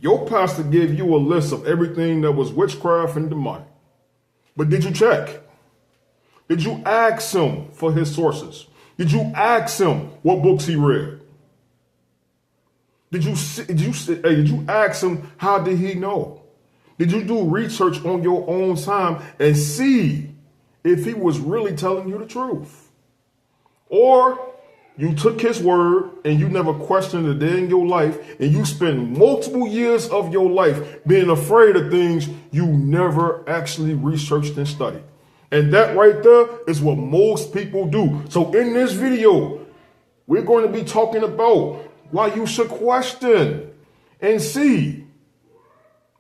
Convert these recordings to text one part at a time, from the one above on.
Your pastor gave you a list of everything that was witchcraft and demonic. But did you check? Did you ask him for his sources? Did you ask him what books he read? Did you ask him how did he know? Did you do research on your own time and see if he was really telling you the truth? Or you took his word and you never questioned a day in your life, and you spend multiple years of your life being afraid of things you never actually researched and studied. And that right there is what most people do. So in this video, we're going to be talking about why you should question and see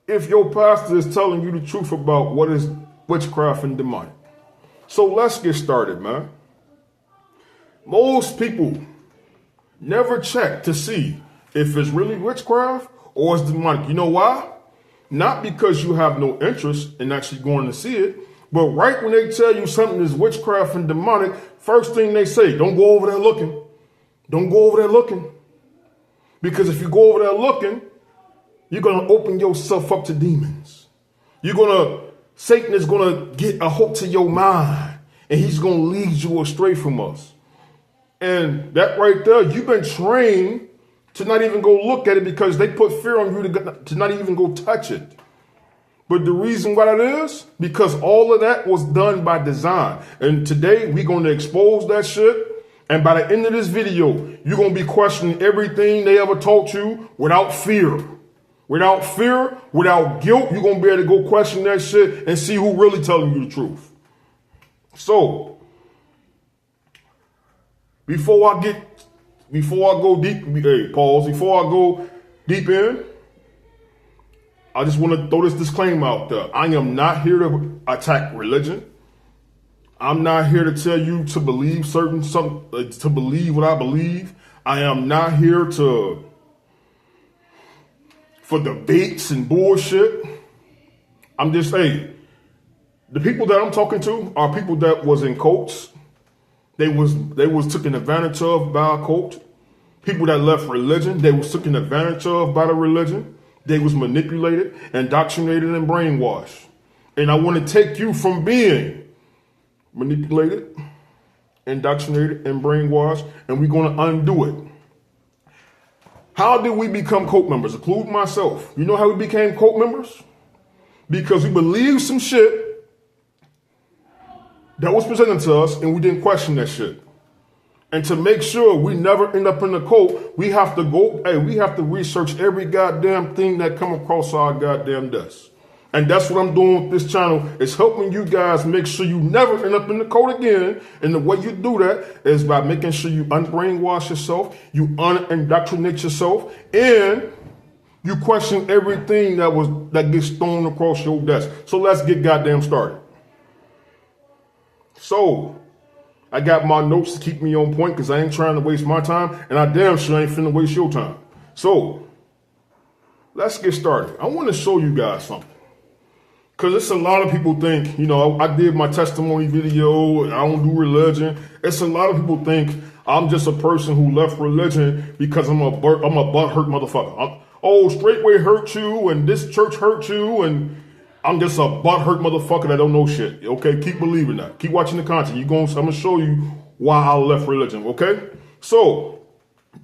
if your pastor is telling you the truth about what is witchcraft and demonic. So let's get started, man. Most people never check to see if it's really witchcraft or it's demonic. You know why? Not because you have no interest in actually going to see it, but right when they tell you something is witchcraft and demonic, first thing they say, don't go over there looking. Don't go over there looking. Because if you go over there looking, you're going to open yourself up to demons. Satan is going to get a hold to your mind, and he's going to lead you astray from us. And that right there, you've been trained to not even go look at it because they put fear on you to not even go touch it. But the reason why that is, because all of that was done by design. And today we're going to expose that shit. And by the end of this video, you're going to be questioning everything they ever taught you without fear. Without fear, without guilt, you're going to be able to go question that shit and see who really telling you the truth. So, before I go deep in, I just want to throw this disclaimer out there. I am not here to attack religion. I'm not here to tell you to believe to believe what I believe. I am not here for debates and bullshit. I'm just saying, the people that I'm talking to are people that was in cults. They was taken advantage of by a cult. People that left religion, they was taken advantage of by the religion. They was manipulated, indoctrinated, and brainwashed. And I want to take you from being manipulated, indoctrinated, and brainwashed, and we're going to undo it. How did we become cult members, including myself? You know how we became cult members? Because we believed some shit that was presented to us, and we didn't question that shit. And to make sure we never end up in the cult, we have to research every goddamn thing that come across our goddamn desk. And that's what I'm doing with this channel, is helping you guys make sure you never end up in the cult again. And the way you do that is by making sure you unbrainwash yourself, you unindoctrinate yourself, and you question everything that gets thrown across your desk. So let's get goddamn started. So, I got my notes to keep me on point because I ain't trying to waste my time, and I damn sure ain't finna waste your time. So, let's get started. I want to show you guys something. Because it's a lot of people think, I did my testimony video, I don't do religion. It's a lot of people think I'm just a person who left religion because I'm a butthurt motherfucker. Straightway hurt you, and this church hurt you, and I'm just a butthurt motherfucker that don't know shit. Okay, keep believing that. Keep watching the content. I'm gonna show you why I left religion. Okay, so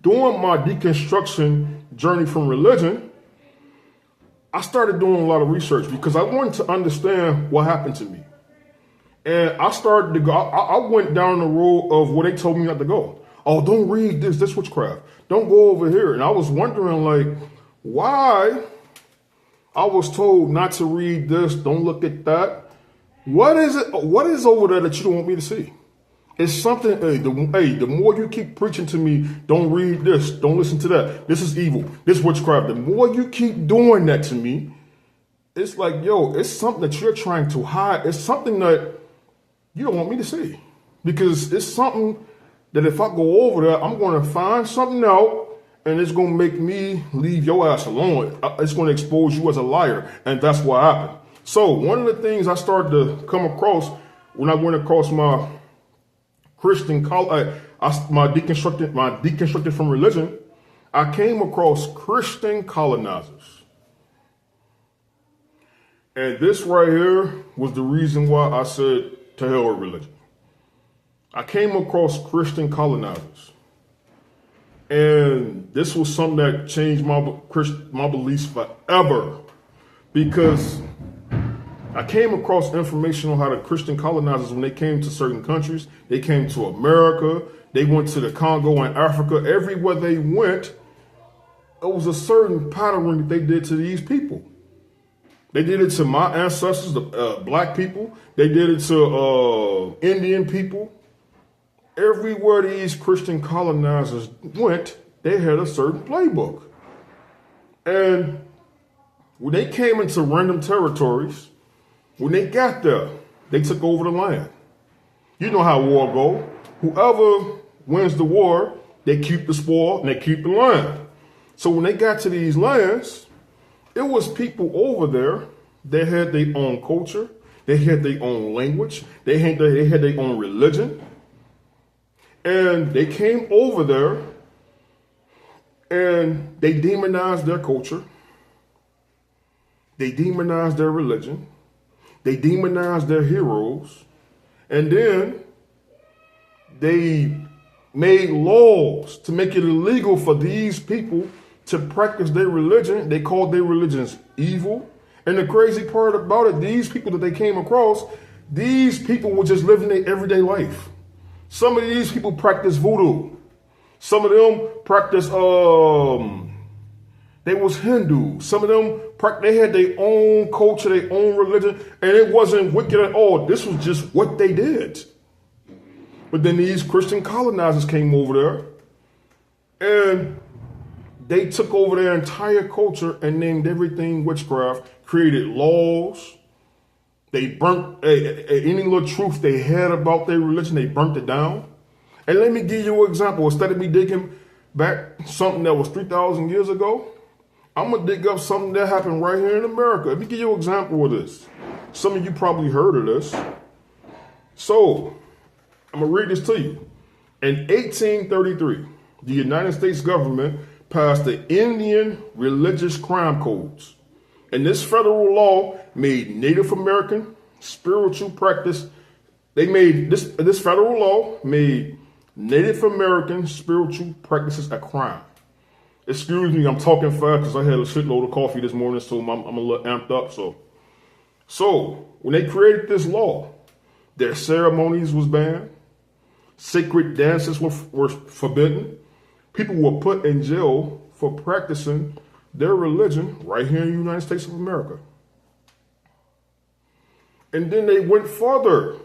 during my deconstruction journey from religion, I started doing a lot of research because I wanted to understand what happened to me, and I started to go. I went down the road of where they told me not to go. Oh, don't read this. This witchcraft. Don't go over here. And I was wondering, like, why I was told not to read this, don't look at that. What is it? What is over there that you don't want me to see? It's something, the more you keep preaching to me, don't read this, don't listen to that. This is evil, this witchcraft. The more you keep doing that to me, it's like, yo, it's something that you're trying to hide. It's something that you don't want me to see. Because it's something that if I go over there, I'm going to find something out, and it's going to make me leave your ass alone. It's going to expose you as a liar. And that's what happened. So one of the things I started to come across when I went across my Christian college, my deconstructed from religion, I came across Christian colonizers. And this right here was the reason why I said to hell with religion. I came across Christian colonizers. And this was something that changed my beliefs forever. Because I came across information on how the Christian colonizers, when they came to certain countries, they came to America, they went to the Congo and Africa, everywhere they went, it was a certain pattern that they did to these people. They did it to my ancestors, the black people. They did it to Indian people. Everywhere these Christian colonizers went, they had a certain playbook. And when they came into random territories, when they got there, they took over the land. You know how war go. Whoever wins the war, they keep the spoil and they keep the land. So when they got to these lands, it was people over there that had their own culture. They had their own language. They had their own religion. And they came over there and they demonized their culture. They demonized their religion. They demonized their heroes. And then they made laws to make it illegal for these people to practice their religion. They called their religions evil. And the crazy part about it, these people that they came across, these people were just living their everyday life. Some of these people practice voodoo. Some of them practice, they was Hindu. Some of them, they had their own culture, their own religion, and it wasn't wicked at all. This was just what they did. But then these Christian colonizers came over there, and they took over their entire culture and named everything witchcraft, created laws. They burnt any little truth they had about their religion, they burnt it down. And let me give you an example. Instead of me digging back something that was 3,000 years ago, I'm going to dig up something that happened right here in America. Let me give you an example of this. Some of you probably heard of this. So, I'm going to read this to you. In 1833, the United States government passed the Indian Religious Crime Codes. And this federal law made Native American spiritual practice. They made this federal law made Native American spiritual practices a crime. Excuse me, I'm talking fast because I had a shitload of coffee this morning, so I'm a little amped up. So when they created this law, their ceremonies was banned. Sacred dances were forbidden. People were put in jail for practicing their religion right here in the United States of America. And then they went further.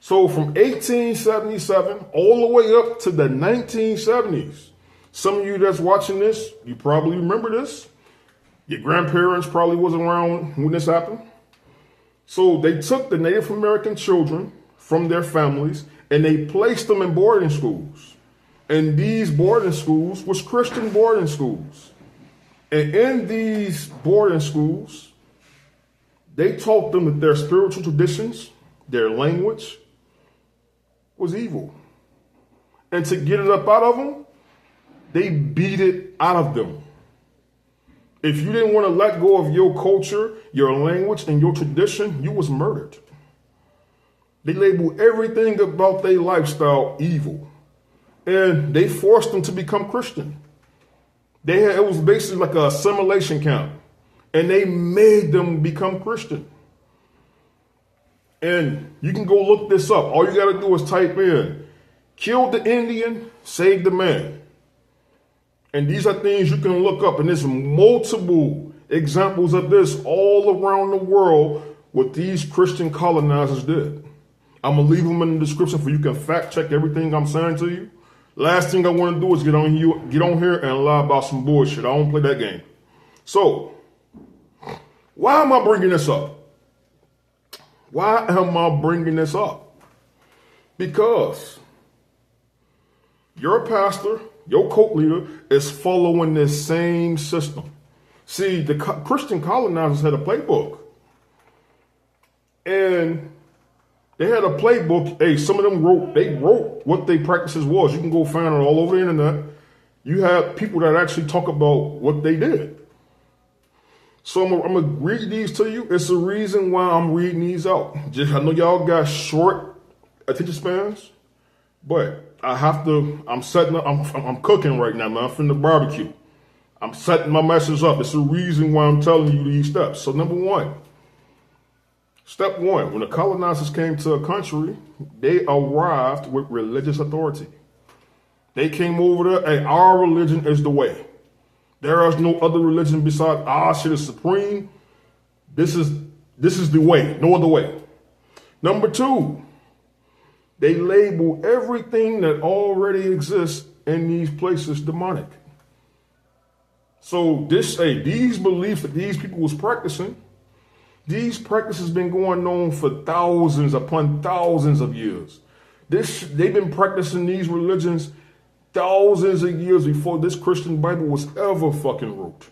So from 1877 all the way up to the 1970s, some of you that's watching this, you probably remember this. Your grandparents probably wasn't around when this happened. So they took the Native American children from their families and they placed them in boarding schools. And these boarding schools was Christian boarding schools. And in these boarding schools, they taught them that their spiritual traditions, their language was evil. And to get it up out of them, they beat it out of them. If you didn't want to let go of your culture, your language, and your tradition, you was murdered. They labeled everything about their lifestyle evil. And they forced them to become Christian. It was basically like an assimilation camp. And they made them become Christian. And you can go look this up. All you got to do is type in, kill the Indian, save the man. And these are things you can look up. And there's multiple examples of this all around the world, what these Christian colonizers did. I'm going to leave them in the description for you can fact check everything I'm saying to you. Last thing I want to do is get on here and lie about some bullshit. I don't play that game. So, why am I bringing this up? Why am I bringing this up? Because your pastor, your cult leader, is following this same system. See, the Christian colonizers had a playbook. And they had a playbook. Hey, some of them wrote what their practices was. You can go find it all over the internet. You have people that actually talk about what they did. So I'm gonna read these to you. It's the reason why I'm reading these out. I know y'all got short attention spans, but I have to. I'm setting up. I'm cooking right now, man. I'm finna barbecue. I'm setting my message up. It's the reason why I'm telling you these steps. So number one. Step one, when the colonizers came to a country, they arrived with religious authority. They came over there, hey, our religion is the way. There is no other religion besides our shit is supreme. This is the way, no other way. Number two, they label everything that already exists in these places demonic. So these beliefs that these people was practicing, these practices been going on for thousands upon thousands of years. They've been practicing these religions thousands of years before this Christian Bible was ever fucking wrote.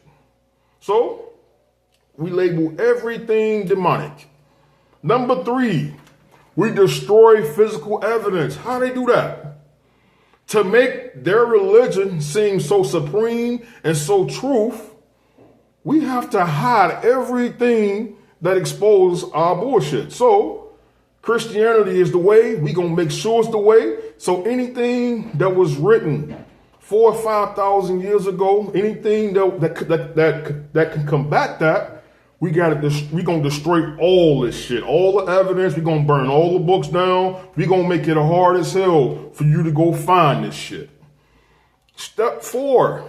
So we label everything demonic. Number three, we destroy physical evidence. How do they do that? To make their religion seem so supreme and so truth, we have to hide everything that exposes our bullshit. So Christianity is the way. We gonna make sure it's the way. So anything that was written 4,000 or 5,000 years ago, anything that can combat that, we gonna destroy all this shit, all the evidence. We gonna burn all the books down. We gonna make it hard as hell for you to go find this shit. Step four,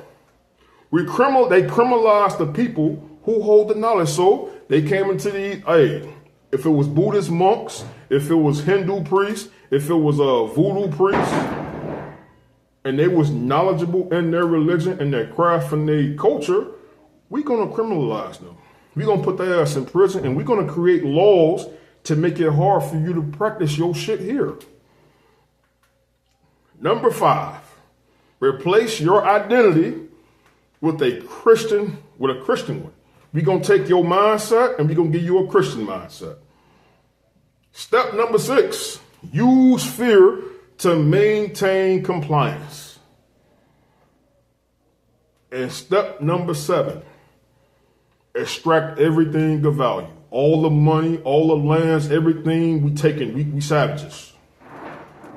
they criminalize the people who hold the knowledge. So they came into if it was Buddhist monks, if it was Hindu priests, if it was a voodoo priest, and they was knowledgeable in their religion and their craft and their culture, we're gonna criminalize them. We're gonna put their ass in prison, and we're gonna create laws to make it hard for you to practice your shit here. Number five, replace your identity with a Christian one. We're going to take your mindset and we're going to give you a Christian mindset. Step number six, use fear to maintain compliance. And step number seven, extract everything of value. All the money, all the lands, everything we savages.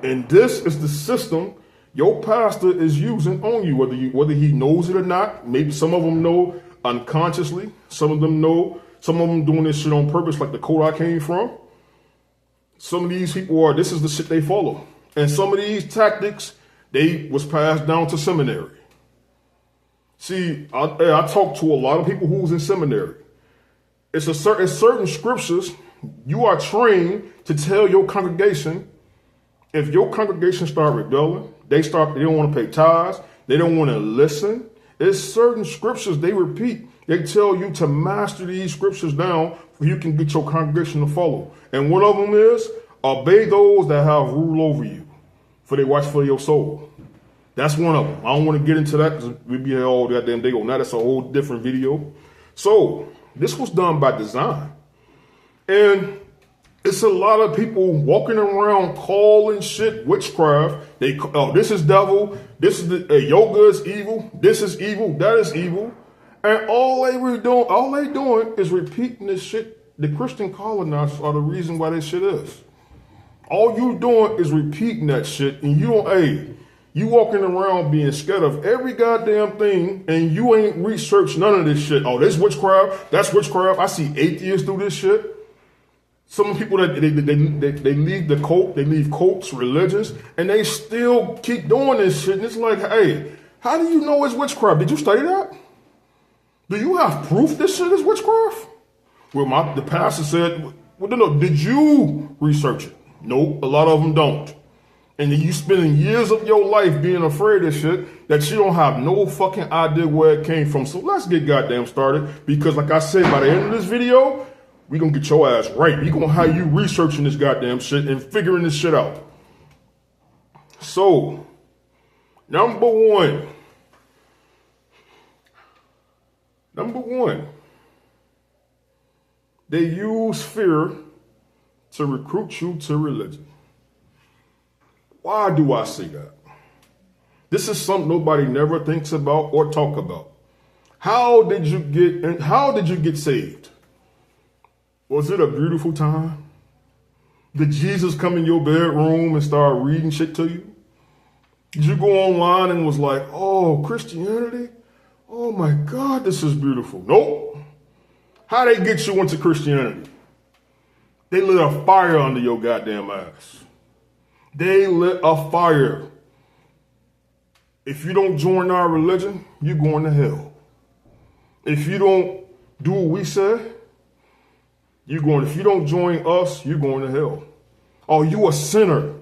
And this is the system your pastor is using on you, whether he knows it or not. Maybe some of them know unconsciously. Some of them know. Some of them doing this shit on purpose, like the code I came from. Some of these people this is the shit they follow. And some of these tactics, they was passed down to seminary. See, I talked to a lot of people who was in seminary. It's certain scriptures you are trained to tell your congregation. If your congregation start rebelling, they don't want to pay tithes, they don't want to listen. There's certain scriptures they repeat. They tell you to master these scriptures down so you can get your congregation to follow. And one of them is obey those that have rule over you, for they watch for your soul. That's one of them. I don't want to get into that because we'd be here all goddamn day. Now that's a whole different video. So this was done by design. And it's a lot of people walking around calling shit witchcraft. This is devil. This is yoga is evil. This is evil. That is evil. And all they doing is repeating this shit. The Christian colonizers are the reason why this shit is. All you doing is repeating that shit, and you walking around being scared of every goddamn thing, and you ain't researched none of this shit. Oh, this witchcraft. That's witchcraft. I see atheists do this shit. Some people that they leave the cult, they leave cults, religions, and they still keep doing this shit. And it's like, hey, how do you know it's witchcraft? Did you study that? Do you have proof this shit is witchcraft? Well, the pastor said, well, no, did you research it? Nope, a lot of them don't. And then you spending years of your life being afraid of shit that you don't have no fucking idea where it came from. So let's get goddamn started, because like I said, by the end of this video, we gonna get your ass right. We gonna have you researching this goddamn shit and figuring this shit out. So, number one, they use fear to recruit you to religion. Why do I say that? This is something nobody never thinks about or talk about. How did you get saved? Was it a beautiful time? Did Jesus come in your bedroom and start reading shit to you? Did you go online and was like, oh, Christianity? Oh my God, this is beautiful. Nope. How they get you into Christianity? They lit a fire under your goddamn ass. They lit a fire. If you don't join our religion, you're going to hell. If you don't do what we say, if you don't join us, you're going to hell. Oh, you a sinner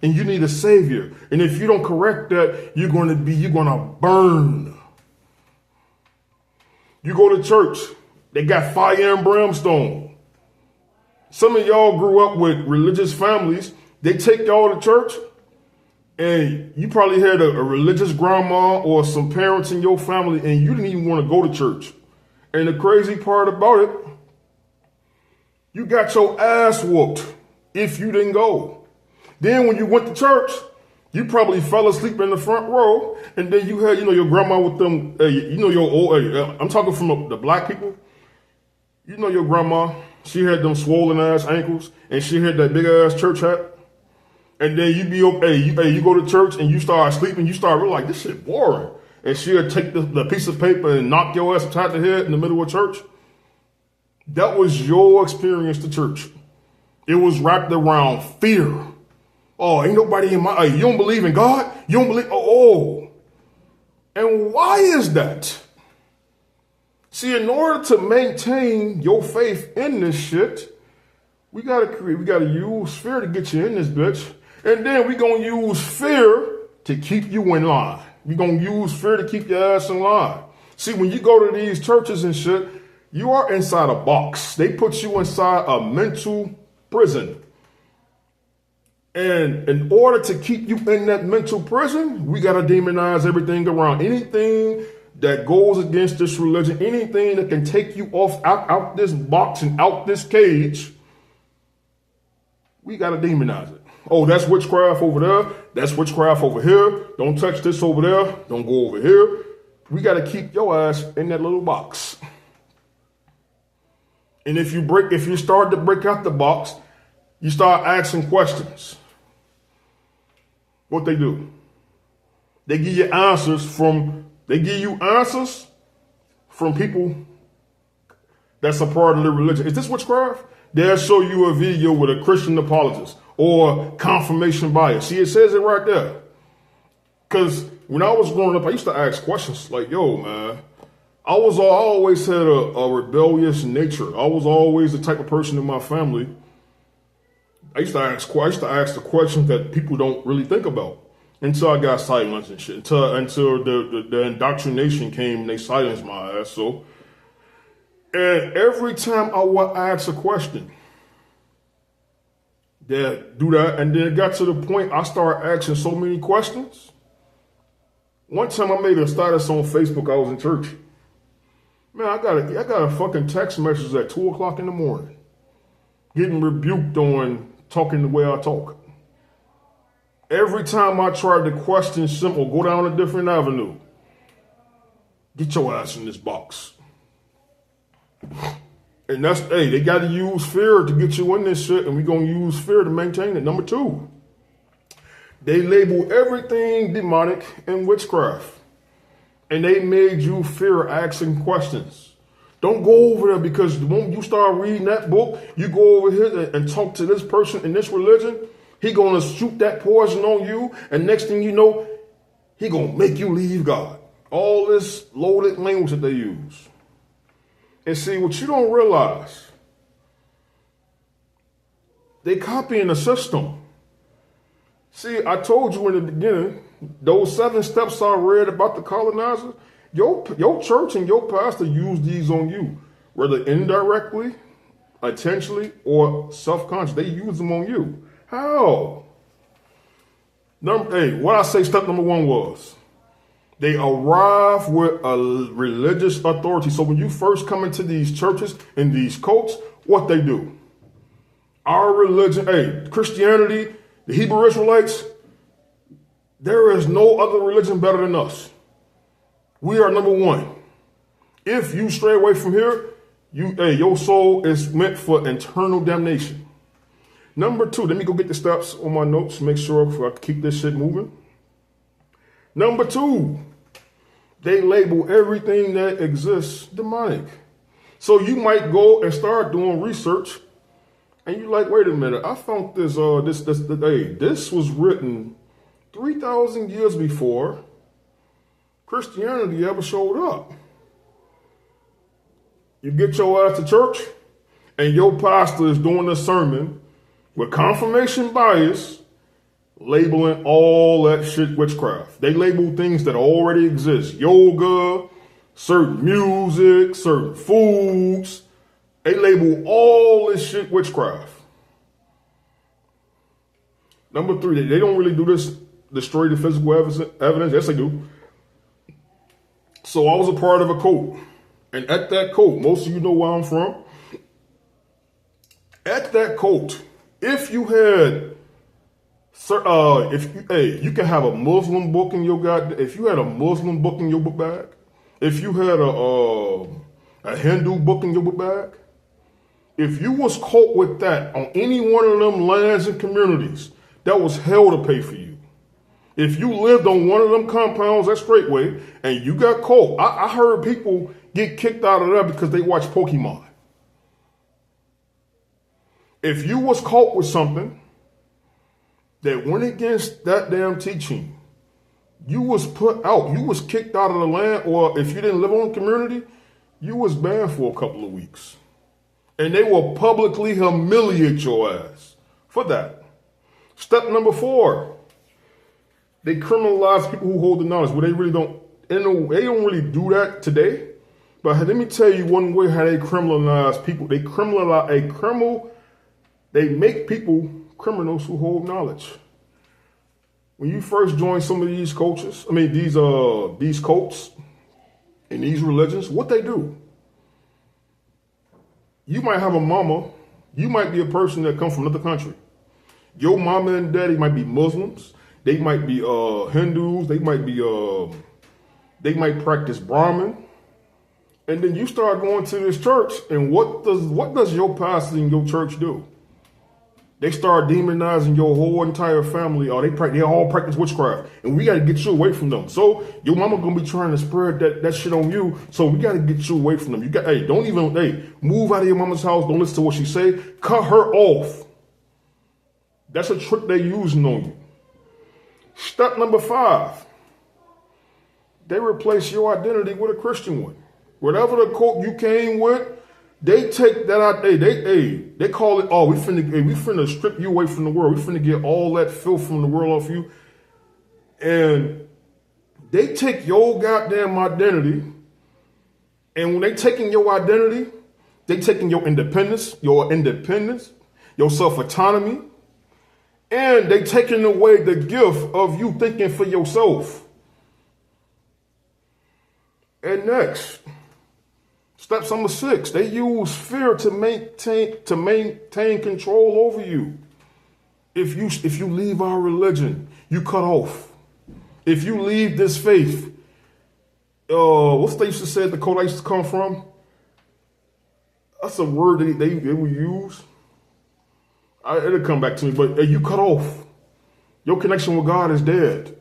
and you need a savior. And if you don't correct that, you're going to burn. You go to church, they got fire and brimstone. Some of y'all grew up with religious families. They take y'all to church, and you probably had a religious grandma or some parents in your family, and you didn't even want to go to church. And the crazy part about it, you got your ass whooped if you didn't go. Then when you went to church, you probably fell asleep in the front row, and then you had, your grandma with them, your old, I'm talking from the black people. You know your grandma, she had them swollen ass ankles, and she had that big ass church hat. And then you go to church and you start sleeping, you start realizing this shit boring. And she'll take the piece of paper and knock your ass upside the head in the middle of church. That was your experience to church. It was wrapped around fear. Oh, ain't nobody you don't believe in God? You don't believe, oh. And why is that? See, in order to maintain your faith in this shit, we gotta use fear to get you in this bitch. And then we gonna use fear to keep you in line. We gonna use fear to keep your ass in line. See, when you go to these churches and shit, you are inside a box. They put you inside a mental prison. And in order to keep you in that mental prison, we gotta demonize everything around. Anything that goes against this religion, anything that can take you out this box and out this cage, we gotta demonize it. Oh, that's witchcraft over there. That's witchcraft over here. Don't touch this over there. Don't go over here. We got to keep your ass in that little box. And if you start to break out the box, you start asking questions. What they do? They give you answers from people that's a part of the religion. Is this witchcraft? They'll show you a video with a Christian apologist or confirmation bias. See, it says it right there. Because when I was growing up, I used to ask questions like, yo, man, I always had a rebellious nature. I was always the type of person in my family. I used to ask the questions that people don't really think about until I got silenced and shit. Until the indoctrination came and they silenced my ass. And every time I would ask a question, they'd do that. And then it got to the point I started asking so many questions. One time I made a status on Facebook. I was in church. Man, I got a fucking text message at 2 o'clock in the morning, getting rebuked on talking the way I talk. Every time I tried to question something or go down a different avenue, get your ass in this box. And they got to use fear to get you in this shit, and we're going to use fear to maintain it. Number 2, they label everything demonic and witchcraft. And they made you fear asking questions. Don't go over there, because when you start reading that book, you go over here and talk to this person in this religion, he going to shoot that poison on you, and next thing you know, he going to make you leave God. All this loaded language that they use. And see, what you don't realize, they copying the system. See, I told you in the beginning, those 7 steps I read about the colonizer, your church and your pastor use these on you, whether indirectly, intentionally, or self-conscious. They use them on you. How? What I say step number 1 was, they arrive with a religious authority. So when you first come into these churches and these cults, what they do? Our religion, Christianity, the Hebrew Israelites, there is no other religion better than us. We are number 1. If you stray away from here, your soul is meant for eternal damnation. Number 2, let me go get the steps on my notes, make sure I can keep this shit moving. Number 2, they label everything that exists demonic. So you might go and start doing research, and you're like, wait a minute, I found this was written 3,000 years before Christianity ever showed up. You get your ass to church, and your pastor is doing a sermon with confirmation bias, labeling all that shit witchcraft. They label things that already exist. Yoga, certain music, certain foods. They label all this shit witchcraft. Number 3, they don't really do this, destroy the physical evidence. Yes, they do. So I was a part of a cult. And at that cult, most of you know where I'm from. At that cult, if you had, you can have a Muslim book in your if you had a Muslim book in your book bag, if you had a Hindu book in your book bag, if you was caught with that on any one of them lands and communities, that was hell to pay for you. If you lived on one of them compounds at Straightway and you got caught, I heard people get kicked out of there because they watch Pokemon. If you was caught with something that went against that damn teaching, you was put out, you was kicked out of the land, or if you didn't live on the community, you was banned for a couple of weeks. And they will publicly humiliate your ass for that. Step number 4, they criminalize people who hold the knowledge. Well, they really don't, they don't really do that today. But let me tell you one way how they criminalize people. They criminalize they make people criminals who hold knowledge. When you first join some of these cults and these religions, what they do? You might have a mama, you might be a person that comes from another country. Your mama and daddy might be Muslims, they might be Hindus, they might practice Brahmin. And then you start going to this church, and what does your pastor in your church do? They start demonizing your whole entire family, or they all practice witchcraft, and we got to get you away from them. So your mama gonna be trying to spread that shit on you, so we got to get you away from them. Move out of your mama's house. Don't listen to what she say. Cut her off. That's a trick they using on you. Step number 5, they replace your identity with a Christian one. Whatever the cult you came with, they take that out. They call it, we finna strip you away from the world. We finna get all that filth from the world off you. And they take your goddamn identity. And when they taking your identity, they taking your independence, your self-autonomy, and they taking away the gift of you thinking for yourself. And next, step number 6, they use fear to maintain control over you. If you leave our religion, you cut off. If you leave this faith, what's they used to say the cult I used to come from? That's a word that they will use. It'll come back to me, but you cut off. Your connection with God is dead.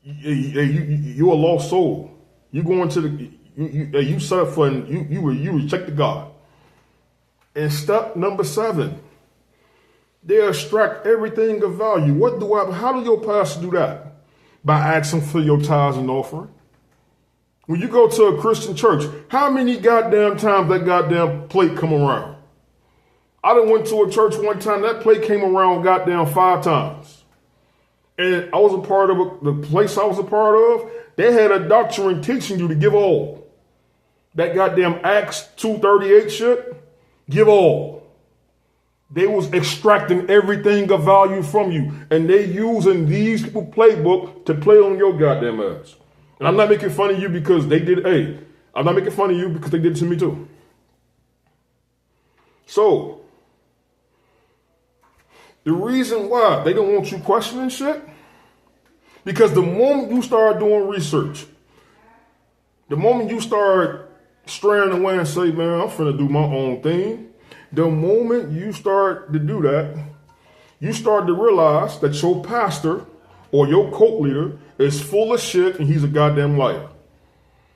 You're a lost soul. You go into you set up for you reject God. And step number 7, they extract everything of value. How do your pastor do that? By asking for your tithes and offering. When you go to a Christian church, how many goddamn times that goddamn plate come around? I done went to a church one time, that plate came around goddamn 5 times. And I was a part of the place I was a part of, they had a doctrine teaching you to give all. That goddamn Acts 2:38 shit, give all. They was extracting everything of value from you. And they using these people playbook to play on your goddamn ass. And I'm not making fun of you because they did, I'm not making fun of you because they did it to me too. So, the reason why they don't want you questioning shit, because the moment you start doing research, The moment you start straying away and say, man, I'm finna do my own thing, the moment you start to do that, you start to realize that your pastor or your cult leader is full of shit and he's a goddamn liar.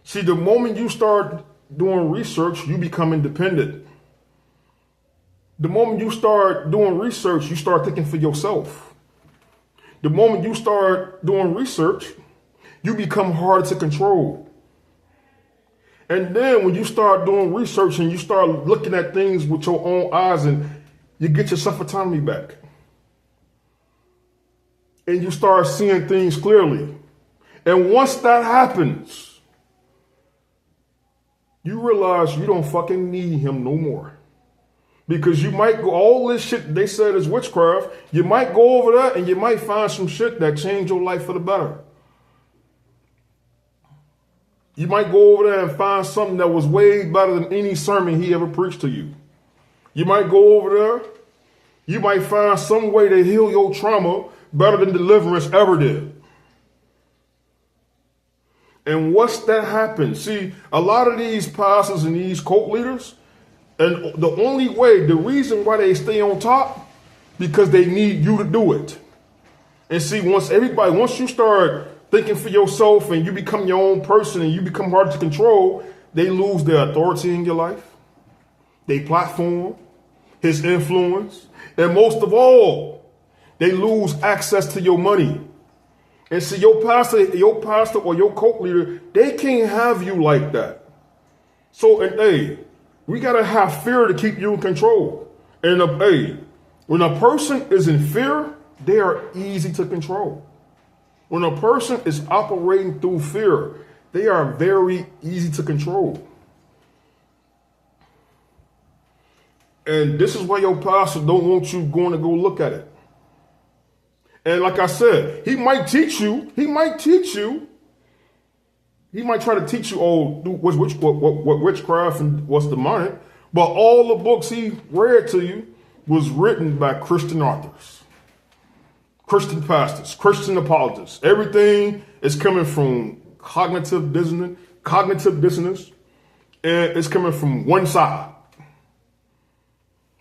See, the moment you start doing research, you become independent. The moment you start doing research, you start thinking for yourself. The moment you start doing research, you become harder to control. And then when you start doing research and you start looking at things with your own eyes and you get your self-autonomy back. And you start seeing things clearly. And once that happens, you realize you don't fucking need him no more. Because you might go, all this shit they said is witchcraft, you might go over there and you might find some shit that change your life for the better. You might go over there and find something that was way better than any sermon he ever preached to you. You might go over there, you might find some way to heal your trauma better than Deliverance ever did. And once that happens, see, a lot of these pastors and these cult leaders, and the only way, the reason why they stay on top, because they need you to do it. And see, once you start thinking for yourself and you become your own person and you become hard to control, they lose their authority in your life, their platform, his influence, and most of all, they lose access to your money. And see, your pastor or your cult leader, they can't have you like that. So, and hey, we gotta have fear to keep you in control. And hey, when a person is in fear, they are easy to control. When a person is operating through fear, they are very easy to control. And this is why your pastor don't want you going to go look at it. And like I said, he might teach you. He might try to teach you, what's witchcraft and what's demonic. But all the books he read to you was written by Christian authors. Christian pastors, Christian apologists. Everything is coming from cognitive dissonance, and it's coming from one side.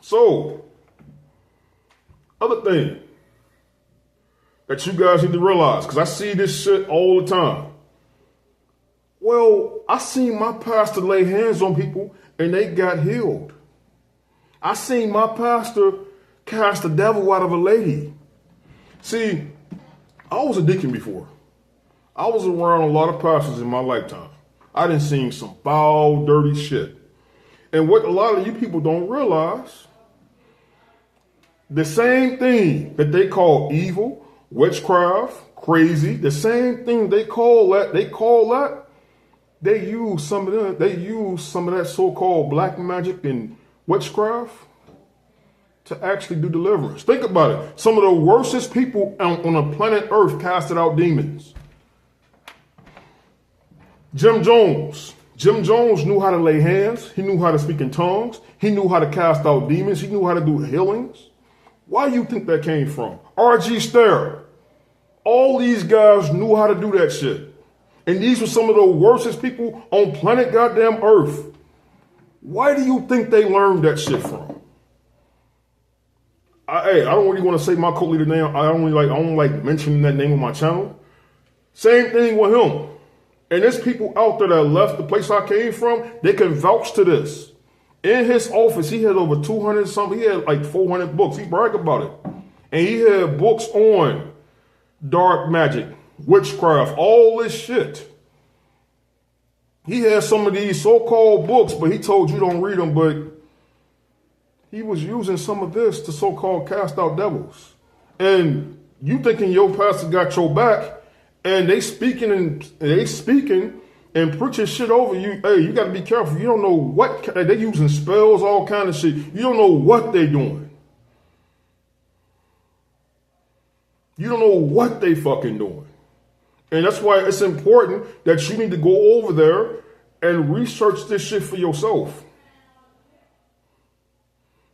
So, other thing that you guys need to realize, because I see this shit all the time. Well, I seen my pastor lay hands on people and they got healed. I seen my pastor cast the devil out of a lady. See, I was a deacon before. I was around a lot of pastors in my lifetime. I done seen some foul, dirty shit. And what a lot of you people don't realize, the same thing that they call evil, witchcraft, crazy, the same thing they use some of that so-called black magic and witchcraft to actually do deliverance. Think about it. Some of the worstest people on the planet Earth casted out demons. Jim Jones knew how to lay hands. He knew how to speak in tongues. He knew how to cast out demons. He knew how to do healings. Why do you think that came from? R.G. Starr. All these guys knew how to do that shit. And these were some of the worstest people on planet goddamn Earth. Why do you think they learned that shit from? I don't really want to say my cult leader name. I don't like mentioning that name on my channel. Same thing with him. And there's people out there that left the place I came from. They can vouch to this. In his office, he had over 200 something. He had like 400 books. He bragged about it. And he had books on dark magic, witchcraft, all this shit. He had some of these so-called books, but he told you don't read them, but he was using some of this to so-called cast out devils. And you thinking your pastor got your back, and they speaking and preaching shit over you. Hey, you got to be careful. You don't know what they using spells, all kind of shit. You don't know what they doing. You don't know what they fucking doing. And that's why it's important that you need to go over there and research this shit for yourself.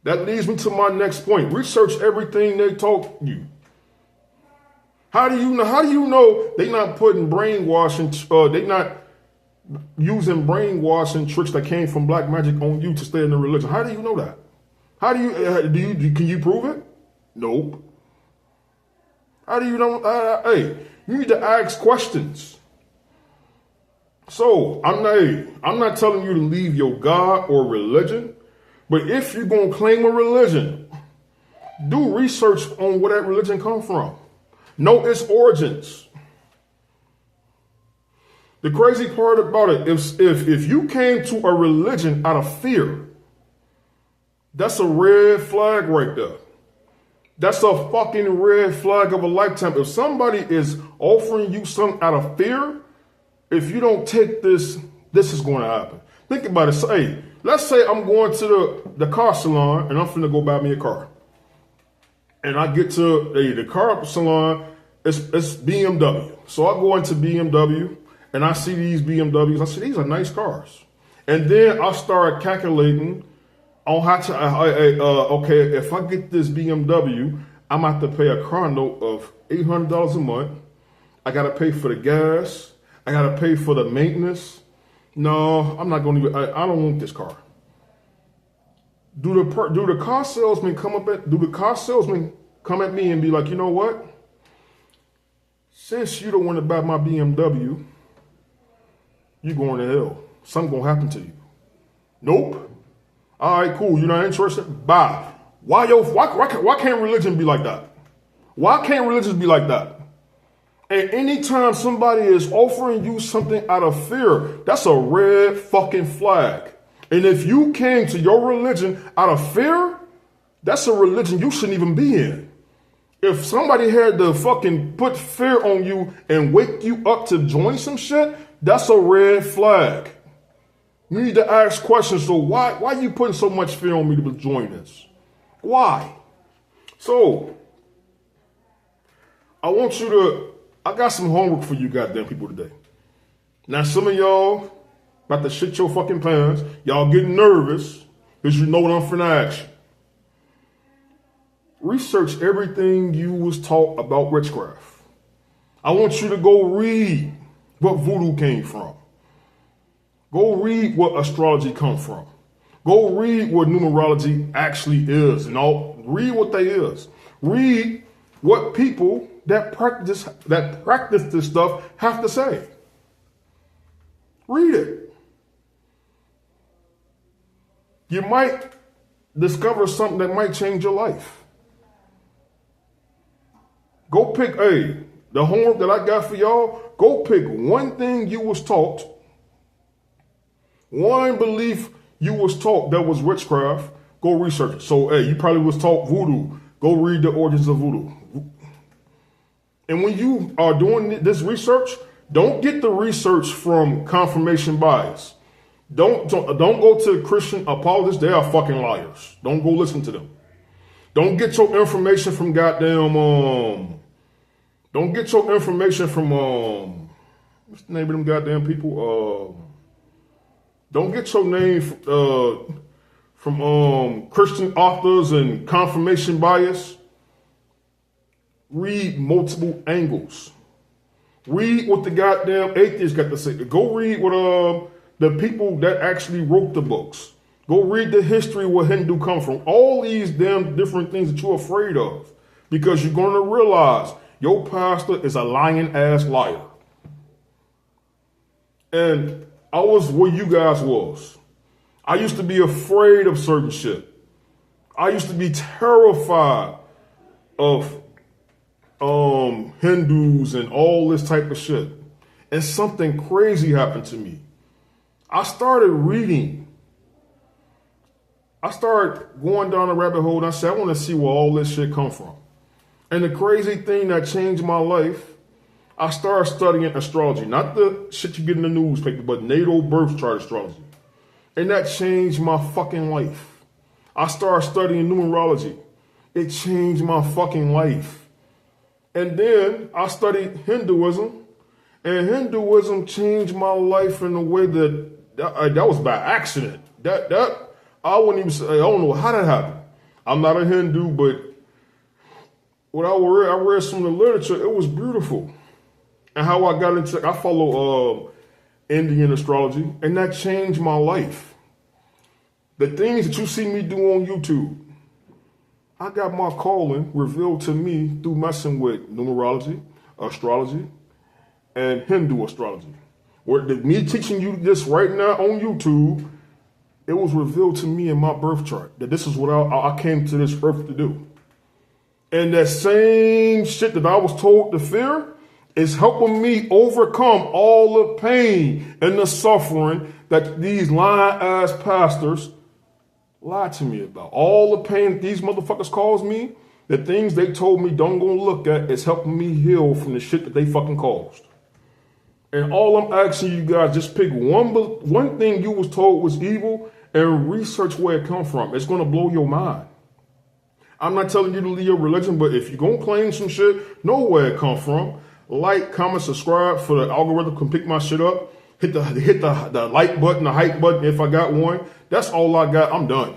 That leads me to my next point. Research everything they taught you. How do you know they not putting brainwashing, using brainwashing tricks that came from black magic on you to stay in the religion. How do you know that? How do you, can you prove it? Nope. How do you know? Hey, you need to ask questions. So I'm not telling you to leave your God or religion, but if you're going to claim a religion, do research on where that religion come from. Know its origins. The crazy part about it, if you came to a religion out of fear, that's a red flag right there. That's a fucking red flag of a lifetime. If somebody is offering you something out of fear, if you don't take this, this is going to happen. Think about it. Say, let's say I'm going to the car salon and I'm finna go buy me a car. And I get to the car salon, it's BMW. So I go into BMW and I see these BMWs. I say, these are nice cars. And then I start calculating on how to, okay, if I get this BMW, I'm going to have to pay a car note of $800 a month. I got to pay for the gas. I got to pay for the maintenance. No, I'm not going to, I don't want this car. Do the car salesman come at me and be like, you know what? Since you don't want to buy my BMW, you're going to hell. Something going to happen to you. Nope. All right, cool. You're not interested? Bye. Why can't religion be like that? Why can't religion be like that? And anytime somebody is offering you something out of fear, that's a red fucking flag. And if you came to your religion out of fear, that's a religion you shouldn't even be in. If somebody had to fucking put fear on you and wake you up to join some shit, that's a red flag. You need to ask questions. So why are you putting so much fear on me to join this? Why? So I got some homework for you goddamn people today. Now some of y'all about to shit your fucking pants. Y'all getting nervous because you know what I'm finna ask you. Research everything you was taught about witchcraft. I want you to go read what voodoo came from. Go read what astrology come from. Go read what numerology actually is and all. Read what they is. Read what people that practice this stuff have to say. Read it. You might discover something that might change your life. Go pick, the homework that I got for y'all, go pick one thing you was taught, one belief you was taught that was witchcraft, go research it. So, you probably was taught voodoo. Go read the origins of voodoo. And when you are doing this research, don't get the research from confirmation bias. Don't go to Christian apologists. They are fucking liars. Don't go listen to them. Don't get your information from goddamn, don't get your information from, what's the name of them goddamn people? Don't get your name from Christian authors and confirmation bias. Read multiple angles. Read what the goddamn atheists got to say. Go read what the people that actually wrote the books. Go read the history where Hindu come from. All these damn different things that you're afraid of. Because you're going to realize your pastor is a lying ass liar. And I was where you guys was. I used to be afraid of certain shit. I used to be terrified of Hindus and all this type of shit. And something crazy happened to me. I started reading. I started going down the rabbit hole and I said, I want to see where all this shit come from. And the crazy thing that changed my life, I started studying astrology. Not the shit you get in the newspaper, but natal birth chart astrology. And that changed my fucking life. I started studying numerology. It changed my fucking life. And then I studied Hinduism. And Hinduism changed my life in a way that was by accident. I wouldn't even say, I don't know how that happened. I'm not a Hindu, but when I read some of the literature, it was beautiful. And how I got into, I follow Indian astrology, and that changed my life. The things that you see me do on YouTube, I got my calling revealed to me through messing with numerology, astrology, and Hindu astrology. Me teaching you this right now on YouTube, it was revealed to me in my birth chart that this is what I came to this earth to do. And that same shit that I was told to fear is helping me overcome all the pain and the suffering that these lying-ass pastors lied to me about. All the pain these motherfuckers caused me, the things they told me don't go look at, is helping me heal from the shit that they fucking caused. And all I'm asking you guys, just pick one thing you was told was evil and research where it come from. It's going to blow your mind. I'm not telling you to leave your religion, but if you're going to claim some shit, know where it come from. Like, comment, subscribe for the algorithm can pick my shit up. Hit the like button, the hype button if I got one. That's all I got. I'm done.